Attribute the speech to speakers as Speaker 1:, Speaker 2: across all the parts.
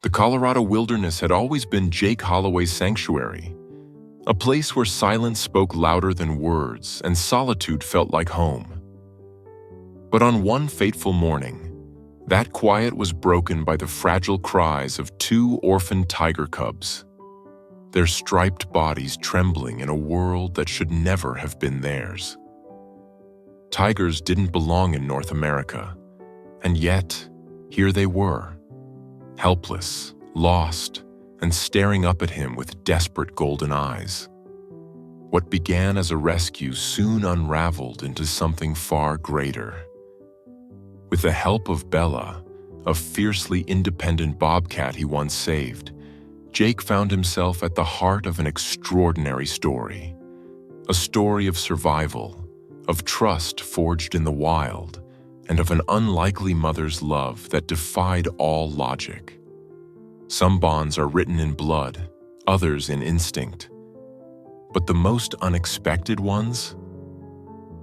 Speaker 1: The Colorado wilderness had always been Jake Holloway's sanctuary, a place where silence spoke louder than words and solitude felt like home. But on one fateful morning, that quiet was broken by the fragile cries of two orphaned tiger cubs, their striped bodies trembling in a world that should never have been theirs. Tigers didn't belong in North America, and yet, here they were, helpless, lost, and staring up at him with desperate golden eyes. What began as a rescue soon unraveled into something far greater. With the help of Bella, a fiercely independent bobcat he once saved, Jake found himself at the heart of an extraordinary story. A story of survival, of trust forged in the wild, and of an unlikely mother's love that defied all logic. Some bonds are written in blood, others in instinct. But the most unexpected ones?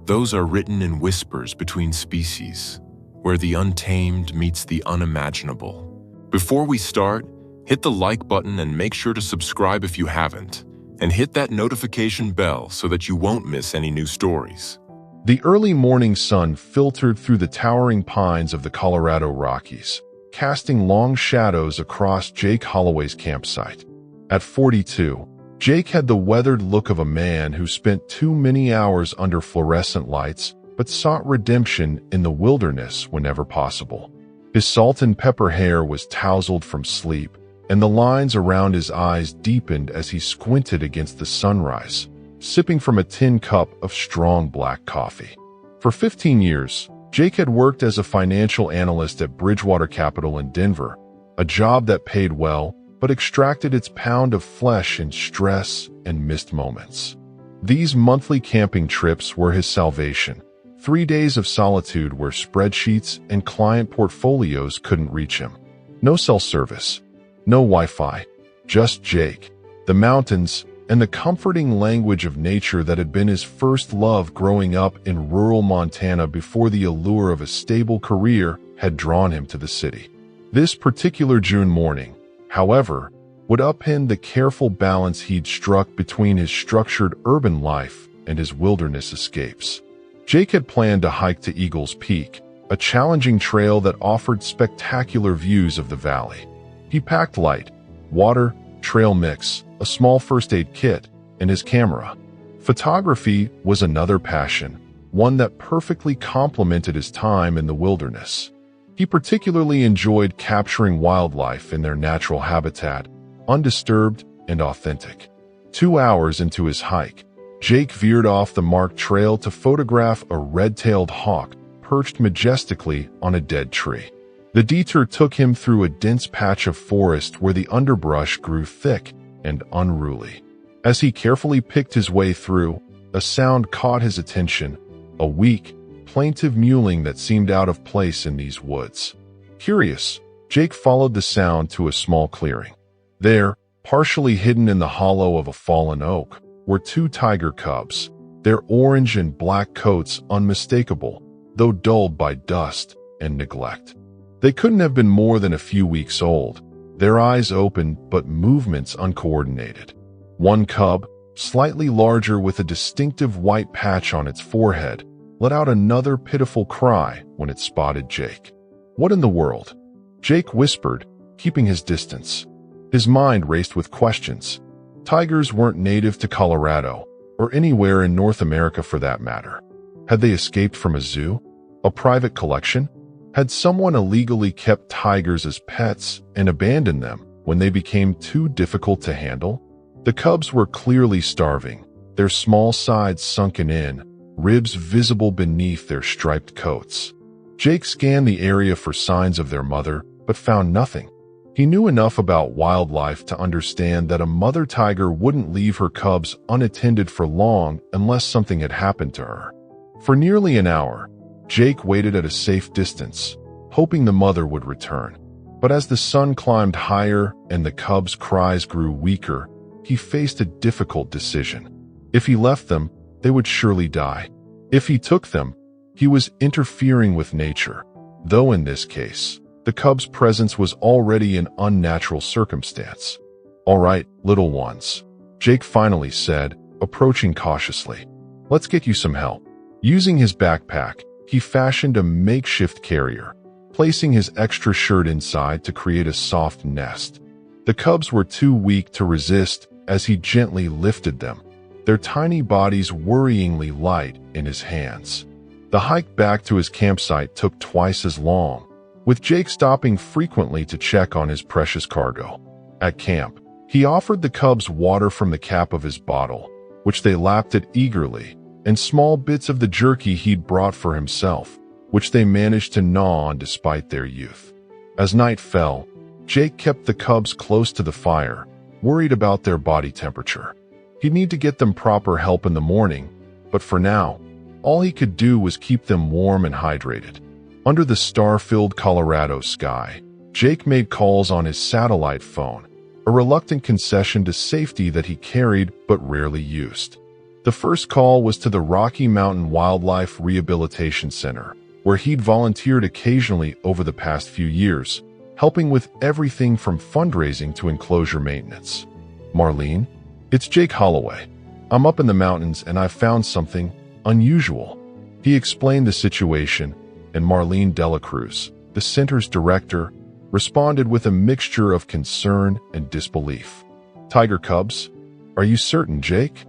Speaker 1: Those are written in whispers between species, where the untamed meets the unimaginable. Before we start, hit the like button and make sure to subscribe if you haven't, and hit that notification bell so that you won't miss any new stories.
Speaker 2: The early morning sun filtered through the towering pines of the Colorado Rockies, casting long shadows across Jake Holloway's campsite. At 42, Jake had the weathered look of a man who spent too many hours under fluorescent lights but sought redemption in the wilderness whenever possible. His salt and pepper hair was tousled from sleep, and the lines around his eyes deepened as he squinted against the sunrise, sipping from a tin cup of strong black coffee. For 15 years, Jake had worked as a financial analyst at Bridgewater Capital in Denver, a job that paid well but extracted its pound of flesh in stress and missed moments. These monthly camping trips were his salvation, 3 days of solitude where spreadsheets and client portfolios couldn't reach him. No cell service, no Wi-Fi, just Jake, the mountains, and the comforting language of nature that had been his first love growing up in rural Montana before the allure of a stable career had drawn him to the city. This particular June morning, however, would upend the careful balance he'd struck between his structured urban life and his wilderness escapes. Jake had planned to hike to Eagles Peak, a challenging trail that offered spectacular views of the valley. He packed light, water, trail mix, a small first aid kit, and his camera. Photography was another passion, one that perfectly complemented his time in the wilderness. He particularly enjoyed capturing wildlife in their natural habitat, undisturbed and authentic. 2 hours into his hike, Jake veered off the marked trail to photograph a red-tailed hawk perched majestically on a dead tree. The detour took him through a dense patch of forest where the underbrush grew thick and unruly. As he carefully picked his way through, a sound caught his attention, a weak, plaintive mewling that seemed out of place in these woods. Curious, Jake followed the sound to a small clearing. There, partially hidden in the hollow of a fallen oak, were 2 tiger cubs, their orange and black coats unmistakable, though dulled by dust and neglect. They couldn't have been more than a few weeks old, their eyes open but movements uncoordinated. One cub, slightly larger with a distinctive white patch on its forehead, let out another pitiful cry when it spotted Jake. "What in the world?" Jake whispered, keeping his distance. His mind raced with questions. Tigers weren't native to Colorado, or anywhere in North America for that matter. Had they escaped from a zoo? A private collection? Had someone illegally kept tigers as pets and abandoned them when they became too difficult to handle? The cubs were clearly starving, their small sides sunken in, ribs visible beneath their striped coats. Jake scanned the area for signs of their mother, but found nothing. He knew enough about wildlife to understand that a mother tiger wouldn't leave her cubs unattended for long unless something had happened to her. For nearly an hour, Jake waited at a safe distance, hoping the mother would return. But as the sun climbed higher and the cubs' cries grew weaker, he faced a difficult decision. If he left them, they would surely die. If he took them, he was interfering with nature, though in this case, The cub's presence was already an unnatural circumstance. "All right, little ones," Jake finally said, approaching cautiously. "Let's get you some help." Using his backpack, he fashioned a makeshift carrier, placing his extra shirt inside to create a soft nest. The cubs were too weak to resist as he gently lifted them, their tiny bodies worryingly light in his hands. The hike back to his campsite took twice as long, with Jake stopping frequently to check on his precious cargo. At camp, he offered the cubs water from the cap of his bottle, which they lapped at eagerly, and small bits of the jerky he'd brought for himself, which they managed to gnaw on despite their youth. As night fell, Jake kept the cubs close to the fire, worried about their body temperature. He'd need to get them proper help in the morning, but for now, all he could do was keep them warm and hydrated. Under the star-filled Colorado sky, Jake made calls on his satellite phone, a reluctant concession to safety that he carried but rarely used. The first call was to the Rocky Mountain Wildlife Rehabilitation Center, where he'd volunteered occasionally over the past few years, helping with everything from fundraising to enclosure maintenance. "Marlene, it's Jake Holloway. I'm up in the mountains and I've found something unusual." He explained the situation, and Marlene Delacruz, the center's director, responded with a mixture of concern and disbelief. "Tiger cubs? Are you certain, Jake?"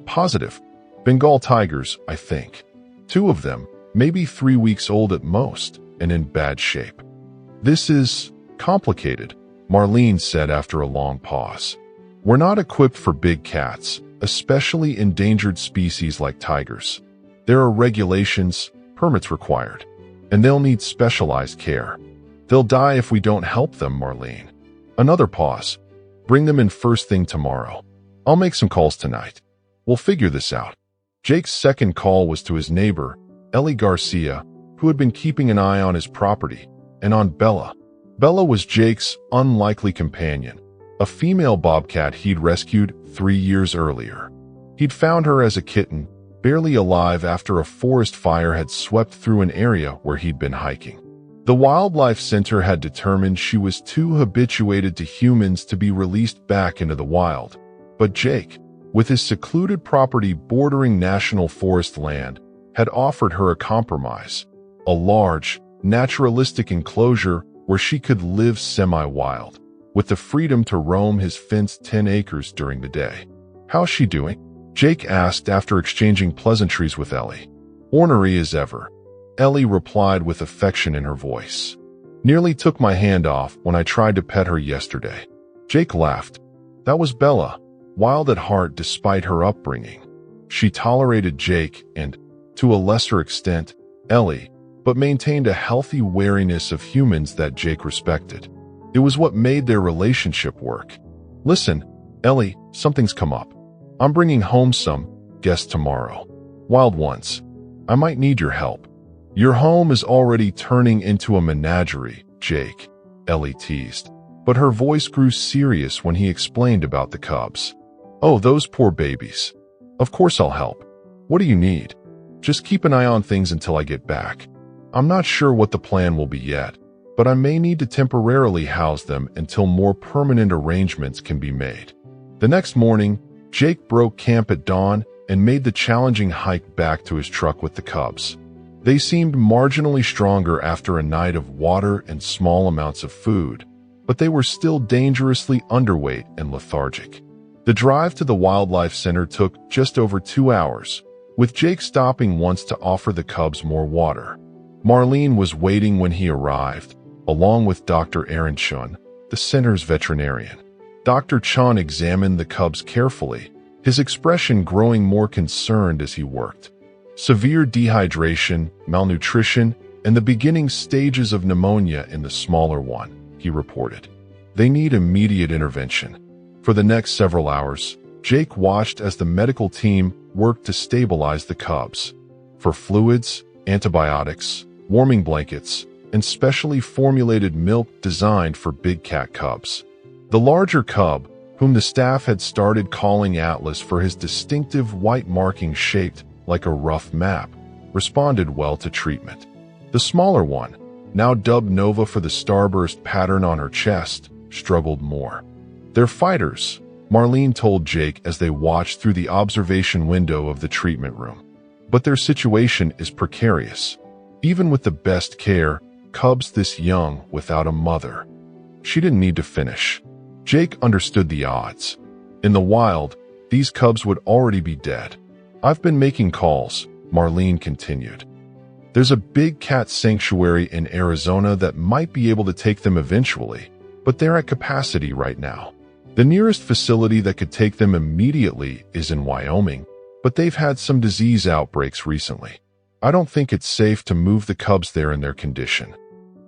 Speaker 2: "Positive. Bengal tigers, I think. 2 of them, maybe 3 weeks old at most, and in bad shape." "This is complicated," Marlene said after a long pause. "We're not equipped for big cats, especially endangered species like tigers. There are regulations, permits required, and they'll need specialized care. They'll die if we don't help them, Marlene." Another pause. "Bring them in first thing tomorrow. I'll make some calls tonight. We'll figure this out." Jake's second call was to his neighbor, Ellie Garcia, who had been keeping an eye on his property, and on Bella. Bella was Jake's unlikely companion, a female bobcat he'd rescued 3 years earlier. He'd found her as a kitten, barely alive after a forest fire had swept through an area where he'd been hiking. The Wildlife Center had determined she was too habituated to humans to be released back into the wild. But Jake, with his secluded property bordering national forest land, had offered her a compromise, a large, naturalistic enclosure where she could live semi-wild, with the freedom to roam his fenced 10 acres during the day. "How's she doing?" Jake asked after exchanging pleasantries with Ellie. "Ornery as ever," Ellie replied with affection in her voice. "Nearly took my hand off when I tried to pet her yesterday." Jake laughed. That was Bella, wild at heart despite her upbringing. She tolerated Jake and, to a lesser extent, Ellie, but maintained a healthy wariness of humans that Jake respected. It was what made their relationship work. "Listen, Ellie, something's come up. I'm bringing home some guests tomorrow. Wild ones. I might need your help." "Your home is already turning into a menagerie, Jake," Ellie teased, but her voice grew serious when he explained about the cubs. "Oh, those poor babies. Of course I'll help. What do you need? Just keep an eye on things until I get back. I'm not sure what the plan will be yet, but I may need to temporarily house them until more permanent arrangements can be made." The next morning, Jake broke camp at dawn and made the challenging hike back to his truck with the cubs. They seemed marginally stronger after a night of water and small amounts of food, but they were still dangerously underweight and lethargic. The drive to the Wildlife Center took just over 2 hours, with Jake stopping once to offer the cubs more water. Marlene was waiting when he arrived, along with Dr. Aaron Chun, the center's veterinarian. Dr. Chun examined the cubs carefully, his expression growing more concerned as he worked. Severe dehydration, malnutrition, and the beginning stages of pneumonia in the smaller one, he reported. They need immediate intervention. For the next several hours, Jake watched as the medical team worked to stabilize the cubs. For fluids, antibiotics, warming blankets, and specially formulated milk designed for big cat cubs. The larger cub, whom the staff had started calling Atlas for his distinctive white marking shaped like a rough map, responded well to treatment. The smaller one, now dubbed Nova for the starburst pattern on her chest, struggled more. "They're fighters," Marlene told Jake as they watched through the observation window of the treatment room. "But their situation is precarious. Even with the best care, cubs this young without a mother." She didn't need to finish. Jake understood the odds. In the wild, these cubs would already be dead. "I've been making calls," Marlene continued. "There's a big cat sanctuary in Arizona that might be able to take them eventually, but they're at capacity right now. The nearest facility that could take them immediately is in Wyoming, but they've had some disease outbreaks recently. I don't think it's safe to move the cubs there in their condition."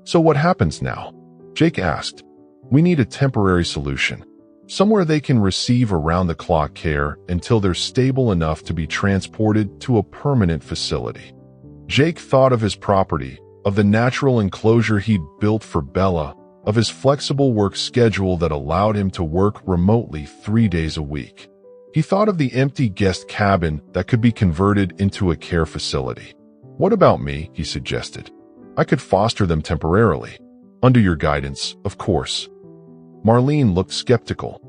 Speaker 2: "So what happens now?" Jake asked. "We need a temporary solution. Somewhere they can receive around-the-clock care until they're stable enough to be transported to a permanent facility." Jake thought of his property, of the natural enclosure he'd built for Bella, of his flexible work schedule that allowed him to work remotely 3 days a week. He thought of the empty guest cabin that could be converted into a care facility. "What about me?" he suggested. "I could foster them temporarily. Under your guidance, of course." Marlene looked skeptical.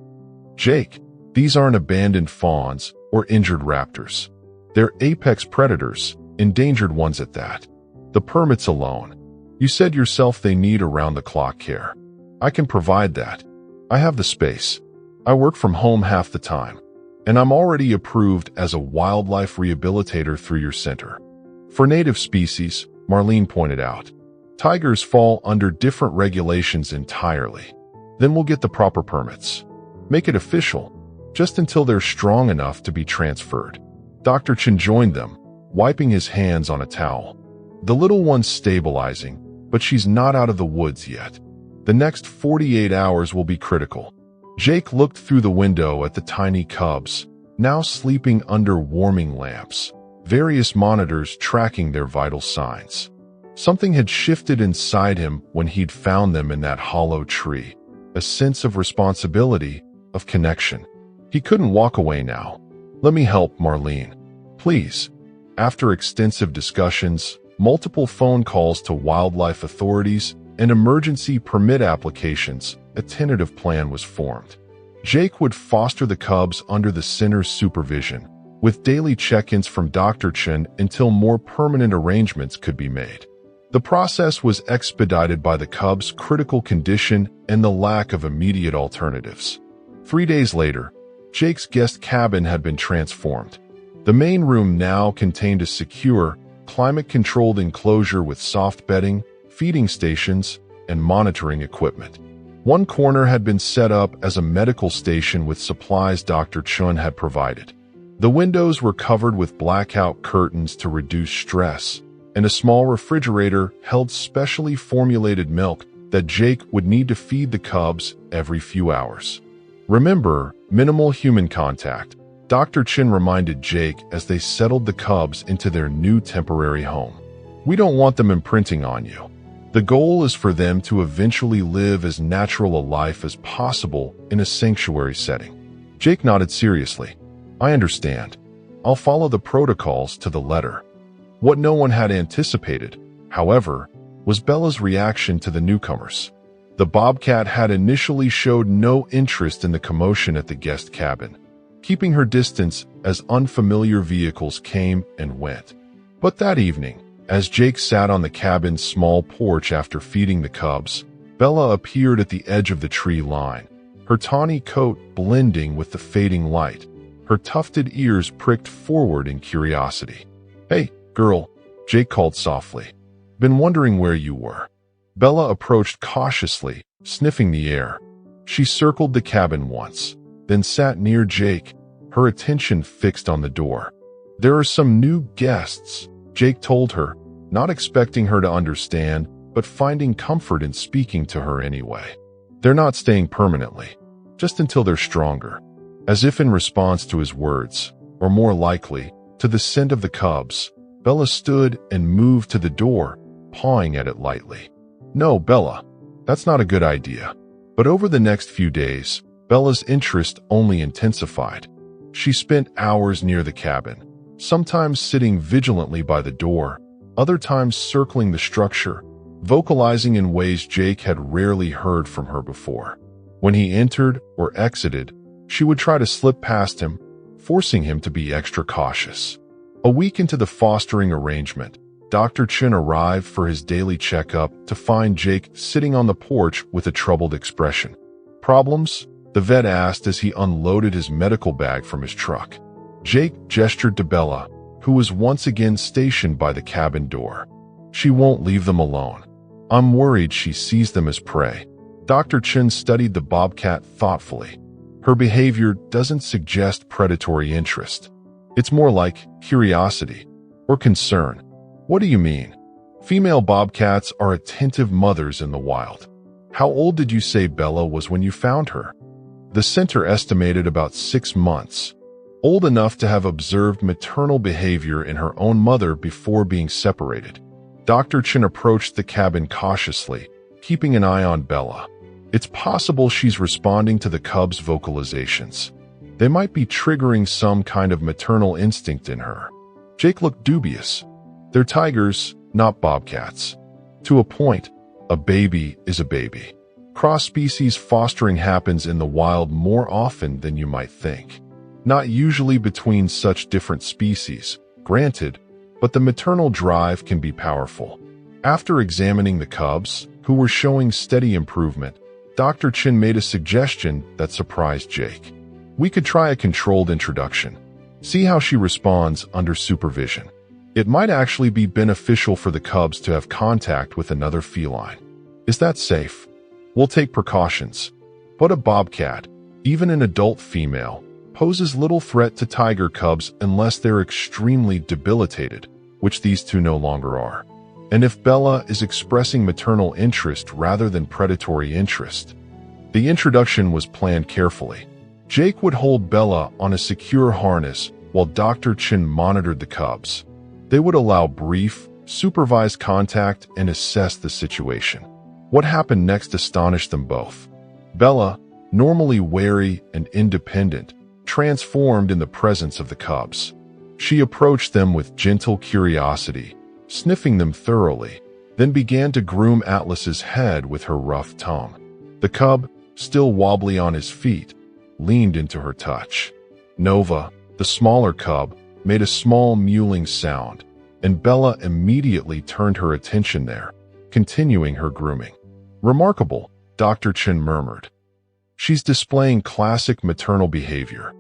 Speaker 2: "Jake, these aren't abandoned fawns or injured raptors. They're apex predators, endangered ones at that. The permits alone. You said yourself they need around-the-clock care. I can provide that. I have the space. I work from home half the time. And I'm already approved as a wildlife rehabilitator through your center." "For native species," Marlene pointed out, "tigers fall under different regulations entirely. Then we'll get the proper permits. Make it official, just until they're strong enough to be transferred." Dr. Chen joined them, wiping his hands on a towel. "The little one's stabilizing, but she's not out of the woods yet. The next 48 hours will be critical." Jake looked through the window at the tiny cubs, now sleeping under warming lamps, various monitors tracking their vital signs. Something had shifted inside him when he'd found them in that hollow tree. A sense of responsibility, of connection. He couldn't walk away now. "Let me help, Marlene. Please." After extensive discussions, multiple phone calls to wildlife authorities, and emergency permit applications, a tentative plan was formed. Jake would foster the cubs under the center's supervision, with daily check-ins from Dr. Chen until more permanent arrangements could be made. The process was expedited by the cubs' critical condition and the lack of immediate alternatives. 3 days later, Jake's guest cabin had been transformed. The main room now contained a secure, climate-controlled enclosure with soft bedding, feeding stations, and monitoring equipment. One corner had been set up as a medical station with supplies Dr. Chun had provided. The windows were covered with blackout curtains to reduce stress, and a small refrigerator held specially formulated milk that Jake would need to feed the cubs every few hours. "Remember, minimal human contact," Dr. Chin reminded Jake as they settled the cubs into their new temporary home. "We don't want them imprinting on you. The goal is for them to eventually live as natural a life as possible in a sanctuary setting." Jake nodded seriously. "I understand. I'll follow the protocols to the letter." What no one had anticipated, however, was Bella's reaction to the newcomers. The Bobcat had initially showed no interest in the commotion at the guest cabin, keeping her distance as unfamiliar vehicles came and went. But that evening, as Jake sat on the cabin's small porch after feeding the cubs, Bella appeared at the edge of the tree line, her tawny coat blending with the fading light, her tufted ears pricked forward in curiosity. "Hey, girl," Jake called softly. "Been wondering where you were." Bella approached cautiously, sniffing the air. She circled the cabin once, then sat near Jake, her attention fixed on the door. "There are some new guests," Jake told her, not expecting her to understand, but finding comfort in speaking to her anyway. "They're not staying permanently, just until they're stronger." As if in response to his words, or more likely, to the scent of the cubs, Bella stood and moved to the door, pawing at it lightly. "No, Bella, that's not a good idea." But over the next few days, Bella's interest only intensified. She spent hours near the cabin, sometimes sitting vigilantly by the door, other times circling the structure, vocalizing in ways Jake had rarely heard from her before. When he entered or exited, she would try to slip past him, forcing him to be extra cautious. A week into the fostering arrangement, Dr. Chin arrived for his daily checkup to find Jake sitting on the porch with a troubled expression. "Problems?" the vet asked as he unloaded his medical bag from his truck. Jake gestured to Bella, who was once again stationed by the cabin door. "She won't leave them alone. I'm worried she sees them as prey." Dr. Chin studied the bobcat thoughtfully. Her behavior doesn't suggest predatory interest. It's more like curiosity or concern. "What do you mean?" "Female bobcats are attentive mothers in the wild." "How old did you say Bella was when you found her?" The center estimated about 6 months, old enough to have observed maternal behavior in her own mother before being separated. Dr. Chin approached the cabin cautiously, keeping an eye on Bella. It's possible she's responding to the cubs' vocalizations. They might be triggering some kind of maternal instinct in her. Jake looked dubious. "They're tigers, not bobcats." To a point, a baby is a baby. Cross-species fostering happens in the wild more often than you might think. Not usually between such different species, granted, but the maternal drive can be powerful. After examining the cubs, who were showing steady improvement, Dr. Chin made a suggestion that surprised Jake. "We could try a controlled introduction. See how she responds under supervision. It might actually be beneficial for the cubs to have contact with another feline." "Is that safe?" "We'll take precautions." But a bobcat, even an adult female, poses little threat to tiger cubs unless they're extremely debilitated, which these two no longer are. And if Bella is expressing maternal interest rather than predatory interest. The introduction was planned carefully. Jake would hold Bella on a secure harness while Dr. Chin monitored the cubs. They would allow brief, supervised contact and assess the situation. What happened next astonished them both. Bella, normally wary and independent, transformed in the presence of the cubs. She approached them with gentle curiosity, sniffing them thoroughly, then began to groom Atlas's head with her rough tongue. The cub, still wobbly on his feet, leaned into her touch. Nova, the smaller cub, made a small mewling sound, and Bella immediately turned her attention there, continuing her grooming. "Remarkable," Dr. Chin murmured. "She's displaying classic maternal behavior,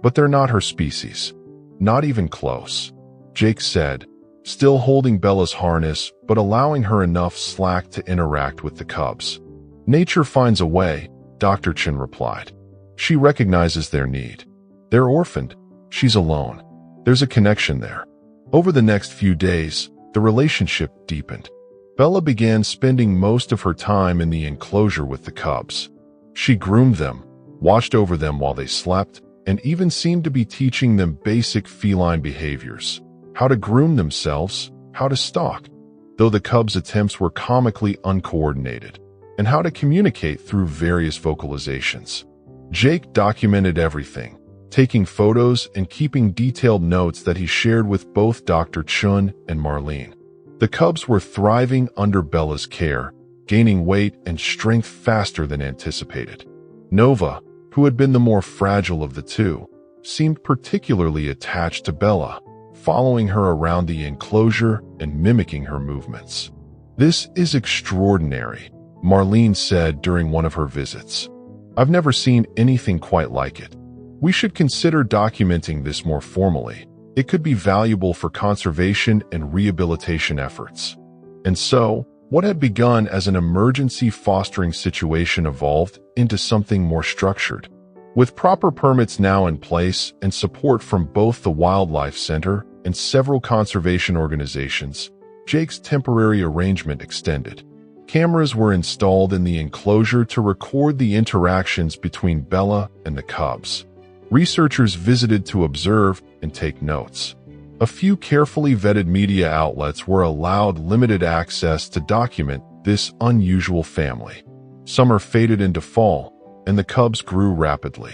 Speaker 2: but they're not her species. Not even close," Jake said, still holding Bella's harness but allowing her enough slack to interact with the cubs. "Nature finds a way," Dr. Chin replied. "She recognizes their need. They're orphaned. She's alone. There's a connection there." Over the next few days, the relationship deepened. Bella began spending most of her time in the enclosure with the cubs. She groomed them, watched over them while they slept, and even seemed to be teaching them basic feline behaviors. How to groom themselves, how to stalk, though the cubs' attempts were comically uncoordinated, and how to communicate through various vocalizations. Jake documented everything, taking photos and keeping detailed notes that he shared with both Dr. Chun and Marlene. The cubs were thriving under Bella's care, gaining weight and strength faster than anticipated. Nova, who had been the more fragile of the two, seemed particularly attached to Bella, following her around the enclosure and mimicking her movements. "This is extraordinary," Marlene said during one of her visits. "I've never seen anything quite like it. We should consider documenting this more formally. It could be valuable for conservation and rehabilitation efforts." And so, what had begun as an emergency fostering situation evolved into something more structured. With proper permits now in place and support from both the Wildlife Center and several conservation organizations, Jake's temporary arrangement extended. Cameras were installed in the enclosure to record the interactions between Bella and the cubs. Researchers visited to observe and take notes. A few carefully vetted media outlets were allowed limited access to document this unusual family. Summer faded into fall, and the cubs grew rapidly.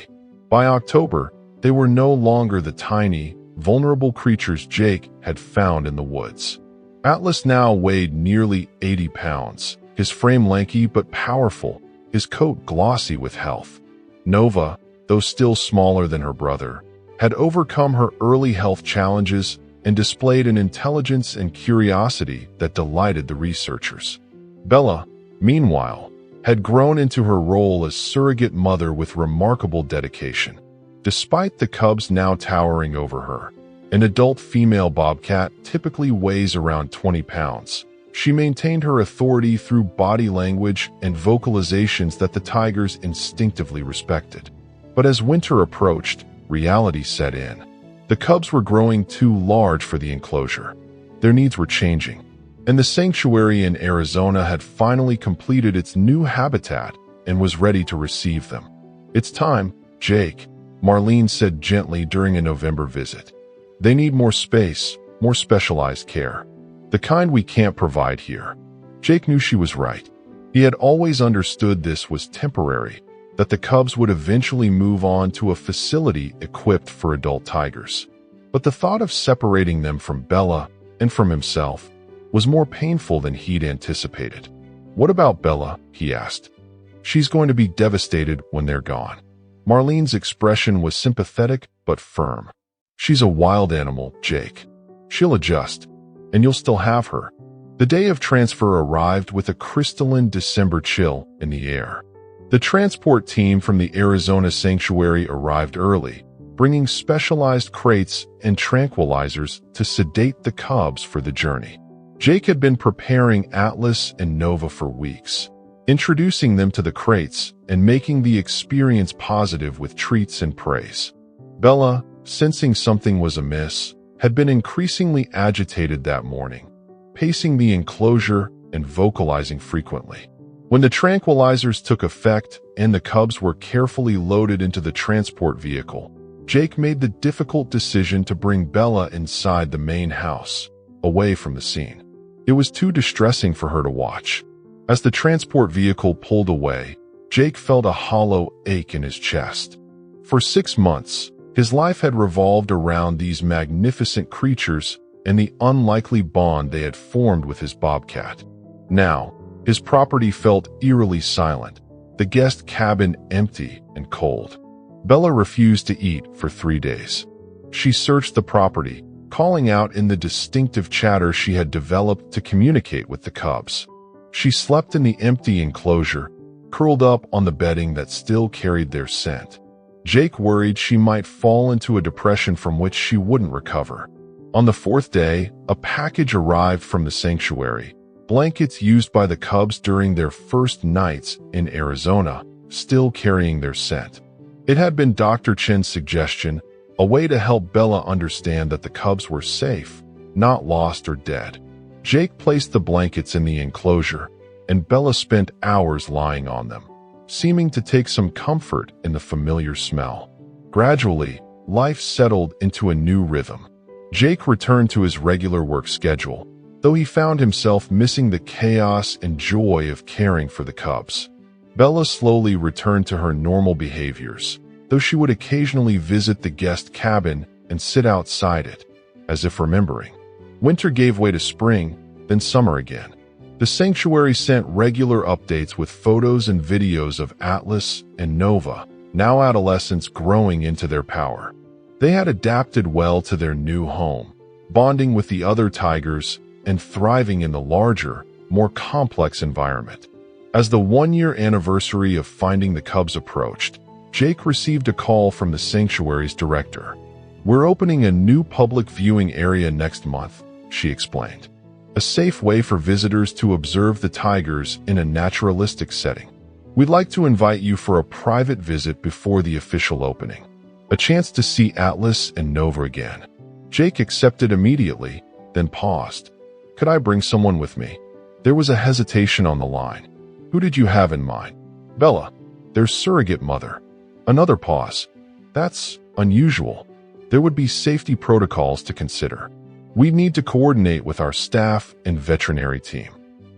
Speaker 2: By October, they were no longer the tiny, vulnerable creatures Jake had found in the woods. Atlas now weighed nearly 80 pounds, his frame lanky but powerful, his coat glossy with health. Nova, though still smaller than her brother, had overcome her early health challenges and displayed an intelligence and curiosity that delighted the researchers. Bella, meanwhile, had grown into her role as surrogate mother with remarkable dedication. Despite the cubs now towering over her, an adult female bobcat typically weighs around 20 pounds. She maintained her authority through body language and vocalizations that the tigers instinctively respected. But as winter approached, reality set in. The cubs were growing too large for the enclosure. Their needs were changing, and the sanctuary in Arizona had finally completed its new habitat and was ready to receive them. "It's time, Jake," Marlene said gently during a November visit. "They need more space, more specialized care. The kind we can't provide here." Jake knew she was right. He had always understood this was temporary, that the cubs would eventually move on to a facility equipped for adult tigers. But the thought of separating them from Bella and from himself was more painful than he'd anticipated. "What about Bella?" he asked. "She's going to be devastated when they're gone." Marlene's expression was sympathetic but firm. "She's a wild animal, Jake. She'll adjust, and you'll still have her." The day of transfer arrived with a crystalline December chill in the air. The transport team from the Arizona sanctuary arrived early, bringing specialized crates and tranquilizers to sedate the cubs for the journey. Jake had been preparing Atlas and Nova for weeks, introducing them to the crates and making the experience positive with treats and praise. Bella, sensing something was amiss, had been increasingly agitated that morning, pacing the enclosure and vocalizing frequently. When the tranquilizers took effect and the cubs were carefully loaded into the transport vehicle, Jake made the difficult decision to bring Bella inside the main house, away from the scene. It was too distressing for her to watch. As the transport vehicle pulled away, Jake felt a hollow ache in his chest. For 6 months, his life had revolved around these magnificent creatures and the unlikely bond they had formed with his bobcat. Now, his property felt eerily silent, the guest cabin empty and cold. Bella refused to eat for 3 days. She searched the property, calling out in the distinctive chatter she had developed to communicate with the cubs. She slept in the empty enclosure, curled up on the bedding that still carried their scent. Jake worried she might fall into a depression from which she wouldn't recover. On the 4th day, a package arrived from the sanctuary. Blankets used by the cubs during their first nights in Arizona, still carrying their scent. It had been Dr. Chen's suggestion, a way to help Bella understand that the cubs were safe, not lost or dead. Jake placed the blankets in the enclosure, and Bella spent hours lying on them, seeming to take some comfort in the familiar smell. Gradually, life settled into a new rhythm. Jake returned to his regular work schedule, though he found himself missing the chaos and joy of caring for the cubs. Bella slowly returned to her normal behaviors, though she would occasionally visit the guest cabin and sit outside it, as if remembering. Winter gave way to spring, then summer again. The sanctuary sent regular updates with photos and videos of Atlas and Nova, now adolescents growing into their power. They had adapted well to their new home, bonding with the other tigers and thriving in the larger, more complex environment. As the 1-year anniversary of finding the cubs approached, Jake received a call from the sanctuary's director. "We're opening a new public viewing area next month," she explained. "A safe way for visitors to observe the tigers in a naturalistic setting. We'd like to invite you for a private visit before the official opening. A chance to see Atlas and Nova again." Jake accepted immediately, then paused. "Could I bring someone with me?" There was a hesitation on the line. "Who did you have in mind?" "Bella, their surrogate mother." Another pause. "That's unusual. There would be safety protocols to consider. We'd need to coordinate with our staff and veterinary team."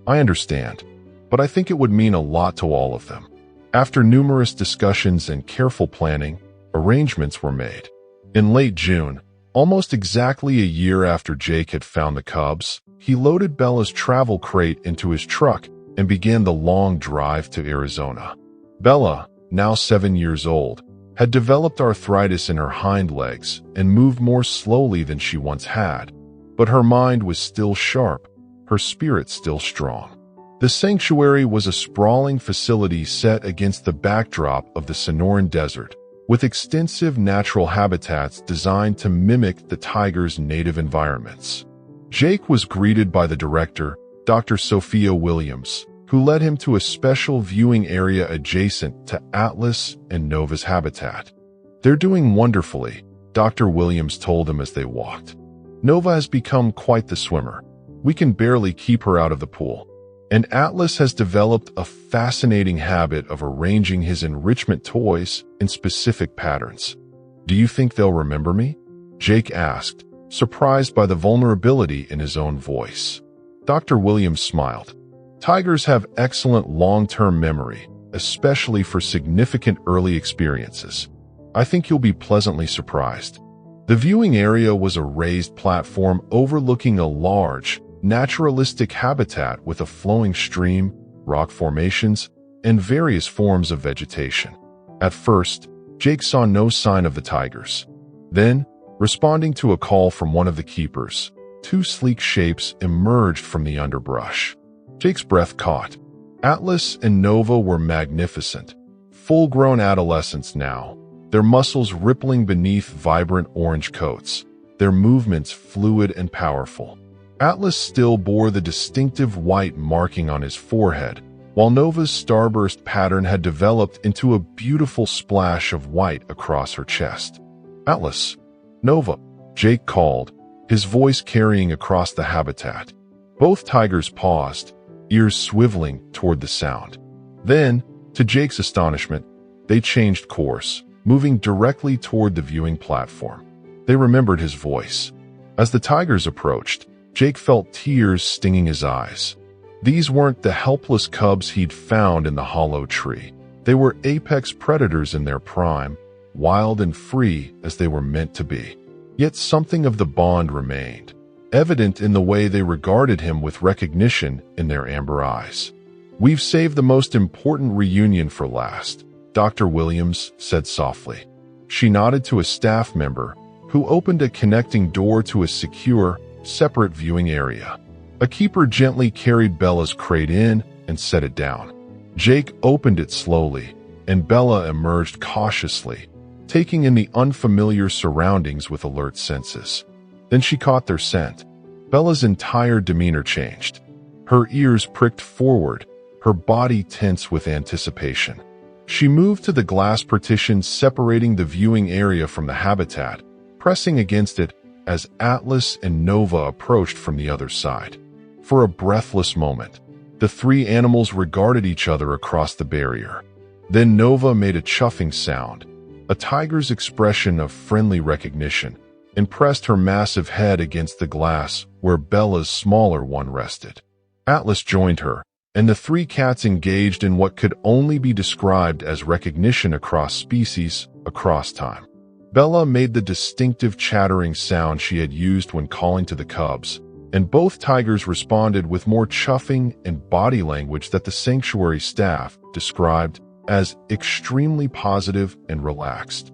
Speaker 2: "I understand, but I think it would mean a lot to all of them." After numerous discussions and careful planning, arrangements were made. In late June, Almost exactly a year after Jake had found the cubs, he loaded Bella's travel crate into his truck and began the long drive to Arizona. Bella, now 7 years old, had developed arthritis in her hind legs and moved more slowly than she once had, but her mind was still sharp, her spirit still strong. The sanctuary was a sprawling facility set against the backdrop of the Sonoran Desert, with extensive natural habitats designed to mimic the tiger's native environments. Jake was greeted by the director, Dr. Sophia Williams, who led him to a special viewing area adjacent to Atlas and Nova's habitat. "They're doing wonderfully," Dr. Williams told him as they walked. "Nova has become quite the swimmer. We can barely keep her out of the pool. And Atlas has developed a fascinating habit of arranging his enrichment toys in specific patterns. Do you think they'll remember me?" Jake asked, surprised by the vulnerability in his own voice. Dr. Williams smiled. "Tigers have excellent long-term memory, especially for significant early experiences. I think you'll be pleasantly surprised." The viewing area was a raised platform overlooking a large, naturalistic habitat with a flowing stream, rock formations, and various forms of vegetation. At first, Jake saw no sign of the tigers. Then, responding to a call from one of the keepers, two sleek shapes emerged from the underbrush. Jake's breath caught. Atlas and Nova were magnificent, full-grown adolescents now, their muscles rippling beneath vibrant orange coats, their movements fluid and powerful. Atlas still bore the distinctive white marking on his forehead, while Nova's starburst pattern had developed into a beautiful splash of white across her chest. "Atlas, Nova," Jake called, his voice carrying across the habitat. Both tigers paused, ears swiveling toward the sound. Then, to Jake's astonishment, they changed course, moving directly toward the viewing platform. They remembered his voice. As the tigers approached, Jake felt tears stinging his eyes. These weren't the helpless cubs he'd found in the hollow tree. They were apex predators in their prime, wild and free as they were meant to be. Yet something of the bond remained, evident in the way they regarded him with recognition in their amber eyes. "We've saved the most important reunion for last," Dr. Williams said softly. She nodded to a staff member, who opened a connecting door to a secure, separate viewing area. A keeper gently carried Bella's crate in and set it down. Jake opened it slowly, and Bella emerged cautiously, taking in the unfamiliar surroundings with alert senses. Then she caught their scent. Bella's entire demeanor changed. Her ears pricked forward, her body tense with anticipation. She moved to the glass partition separating the viewing area from the habitat, pressing against it as Atlas and Nova approached from the other side. For a breathless moment, the three animals regarded each other across the barrier. Then Nova made a chuffing sound, a tiger's expression of friendly recognition, and pressed her massive head against the glass where Bella's smaller one rested. Atlas joined her, and the three cats engaged in what could only be described as recognition across species, across time. Bella made the distinctive chattering sound she had used when calling to the cubs, and both tigers responded with more chuffing and body language that the sanctuary staff described as extremely positive and relaxed.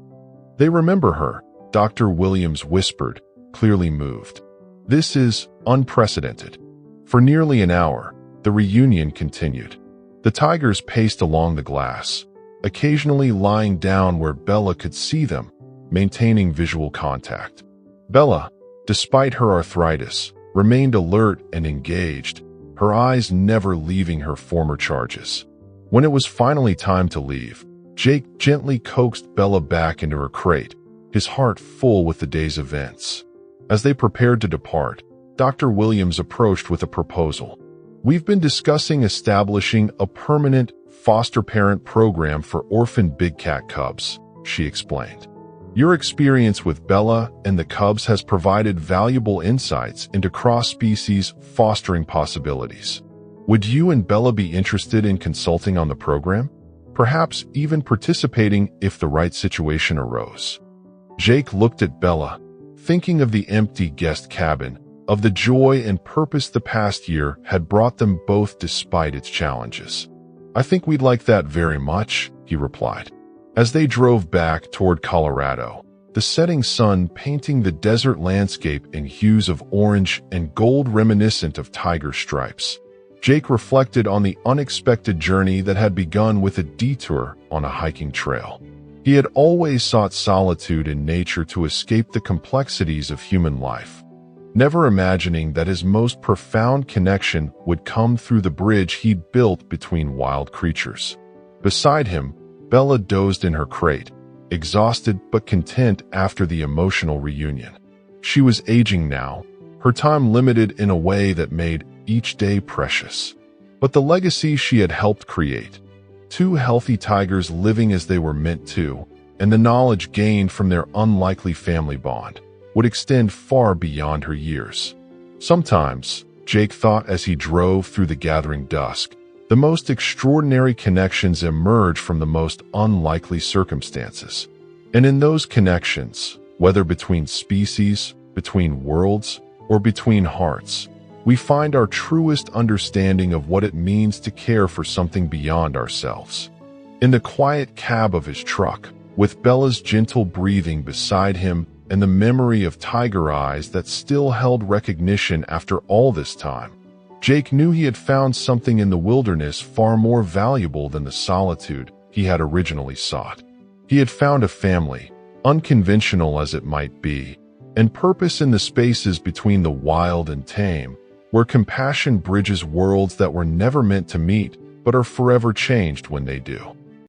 Speaker 2: "They remember her," Dr. Williams whispered, clearly moved. "This is unprecedented." For nearly an hour, the reunion continued. The tigers paced along the glass, occasionally lying down where Bella could see them, maintaining visual contact. Bella, despite her arthritis, remained alert and engaged, her eyes never leaving her former charges. When it was finally time to leave, Jake gently coaxed Bella back into her crate, his heart full with the day's events. As they prepared to depart, Dr. Williams approached with a proposal. "We've been discussing establishing a permanent foster parent program for orphan big cat cubs," she explained. "Your experience with Bella and the cubs has provided valuable insights into cross-species fostering possibilities. Would you and Bella be interested in consulting on the program? Perhaps even participating if the right situation arose?" Jake looked at Bella, thinking of the empty guest cabin, of the joy and purpose the past year had brought them both despite its challenges. "I think we'd like that very much," he replied. As they drove back toward Colorado, the setting sun painting the desert landscape in hues of orange and gold reminiscent of tiger stripes, Jake reflected on the unexpected journey that had begun with a detour on a hiking trail. He had always sought solitude in nature to escape the complexities of human life, never imagining that his most profound connection would come through the bridge he'd built between wild creatures. Beside him, Bella dozed in her crate, exhausted but content after the emotional reunion. She was aging now, her time limited in a way that made each day precious. But the legacy she had helped create, two healthy tigers living as they were meant to, and the knowledge gained from their unlikely family bond, would extend far beyond her years. Sometimes, Jake thought as he drove through the gathering dusk, the most extraordinary connections emerge from the most unlikely circumstances. And in those connections, whether between species, between worlds, or between hearts, we find our truest understanding of what it means to care for something beyond ourselves. In the quiet cab of his truck, with Bella's gentle breathing beside him and the memory of tiger eyes that still held recognition after all this time, Jake knew he had found something in the wilderness far more valuable than the solitude he had originally sought. He had found a family, unconventional as it might be, and purpose in the spaces between the wild and tame, where compassion bridges worlds that were never meant to meet but are forever changed when they do.